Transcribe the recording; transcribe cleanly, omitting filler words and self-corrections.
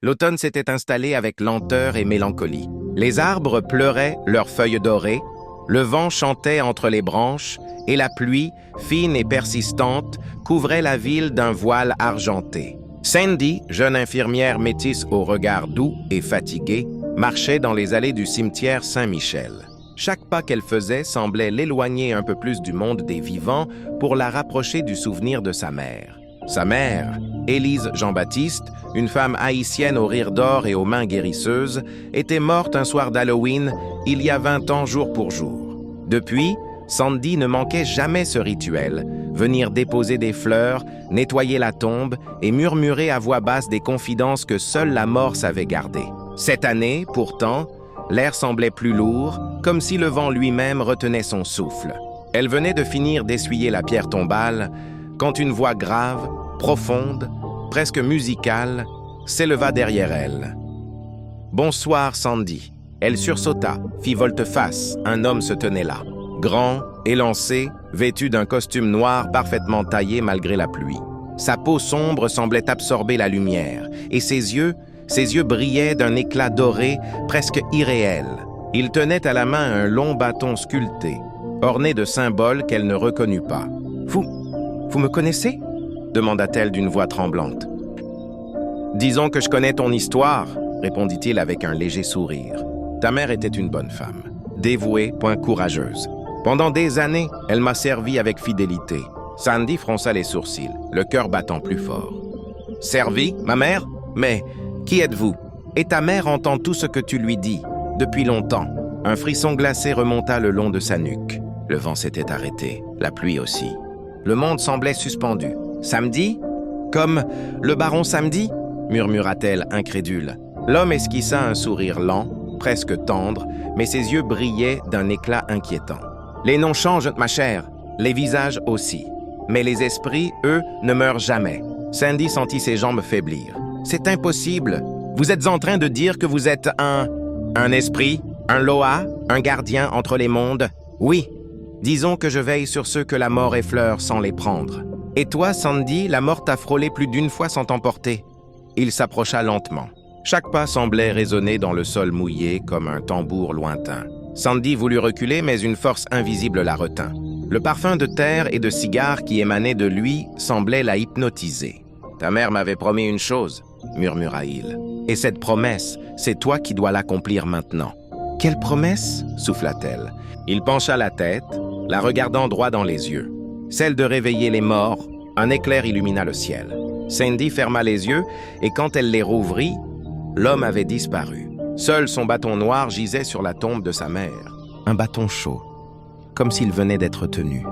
L'automne s'était installé avec lenteur et mélancolie. Les arbres pleuraient leurs feuilles dorées, le vent chantait entre les branches, et la pluie, fine et persistante, couvrait la ville d'un voile argenté. Sandy, jeune infirmière métisse au regard doux et fatigué, marchait dans les allées du cimetière Saint-Michel. Chaque pas qu'elle faisait semblait l'éloigner un peu plus du monde des vivants pour la rapprocher du souvenir de sa mère. Sa mère, Élise Jean-Baptiste, une femme haïtienne au rire d'or et aux mains guérisseuses, était morte un soir d'Halloween il y a 20 ans jour pour jour. Depuis, Sandy ne manquait jamais ce rituel, venir déposer des fleurs, nettoyer la tombe et murmurer à voix basse des confidences que seule la mort savait garder. Cette année, pourtant, l'air semblait plus lourd, comme si le vent lui-même retenait son souffle. Elle venait de finir d'essuyer la pierre tombale quand une voix grave, profonde, presque musicale, s'éleva derrière elle. « Bonsoir, Sandy !» Elle sursauta, fit volte-face, un homme se tenait là. Grand, élancé, vêtu d'un costume noir parfaitement taillé malgré la pluie. Sa peau sombre semblait absorber la lumière, et ses yeux brillaient d'un éclat doré presque irréel. Il tenait à la main un long bâton sculpté, orné de symboles qu'elle ne reconnut pas. « Vous me connaissez ?» demanda-t-elle d'une voix tremblante. « Disons que je connais ton histoire, » répondit-il avec un léger sourire. « Ta mère était une bonne femme, dévouée, point courageuse. Pendant des années, elle m'a servi avec fidélité. » Sandy fronça les sourcils, le cœur battant plus fort. « Servi, ma mère? Mais qui êtes-vous? Et ta mère entend tout ce que tu lui dis, depuis longtemps. » Un frisson glacé remonta le long de sa nuque. Le vent s'était arrêté, la pluie aussi. Le monde semblait suspendu. « Samedi? Comme le baron Samedi ?» murmura-t-elle incrédule. L'homme esquissa un sourire lent, presque tendre, mais ses yeux brillaient d'un éclat inquiétant. « Les noms changent, ma chère, les visages aussi. Mais les esprits, eux, ne meurent jamais. » Sandy sentit ses jambes faiblir. « C'est impossible. Vous êtes en train de dire que vous êtes un esprit, un Loa, un gardien entre les mondes? Oui. Disons que je veille sur ceux que la mort effleure sans les prendre. Et toi, Sandy, la mort t'a frôlé plus d'une fois sans t'emporter. » Il s'approcha lentement. Chaque pas semblait résonner dans le sol mouillé comme un tambour lointain. Sandy voulut reculer, mais une force invisible la retint. Le parfum de terre et de cigare qui émanait de lui semblait la hypnotiser. « Ta mère m'avait promis une chose, » murmura-t-il. « Et cette promesse, c'est toi qui dois l'accomplir maintenant. »« Quelle promesse ?» souffla-t-elle. Il pencha la tête, la regardant droit dans les yeux. Celle de réveiller les morts, un éclair illumina le ciel. Sandy ferma les yeux, et quand elle les rouvrit, l'homme avait disparu. Seul son bâton noir gisait sur la tombe de sa mère. Un bâton chaud, comme s'il venait d'être tenu.